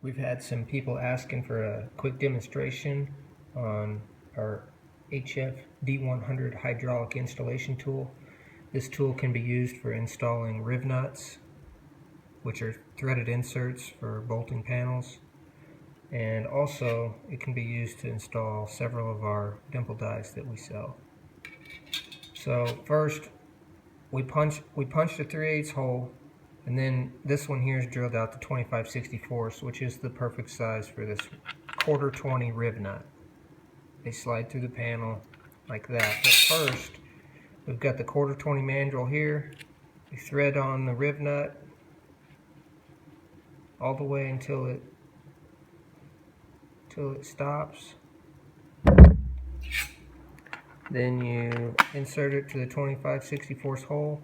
We've had some people asking for a quick demonstration on our HF D100 hydraulic installation tool. This tool can be used for installing riv nuts, which are threaded inserts for bolting panels, and also it can be used to install several of our Dimple dies that we sell. So first we punched a 3/8 hole, and then this one here is drilled out to 25/64, which is the perfect size for this 1/4 20 riv nut. They slide through the panel like that. But first, we've got the 1/4 20 mandrel here. We thread on the riv nut all the way until it stops. Then you insert it to the 25/64 hole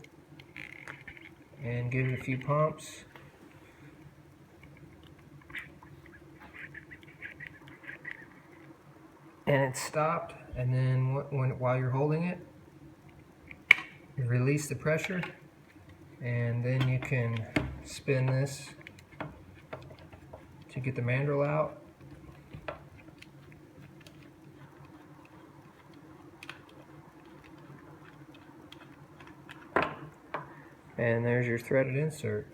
and give it a few pumps. And it's stopped, and then while you're holding it, you release the pressure, and then you can spin this to get the mandrel out. And there's your threaded insert.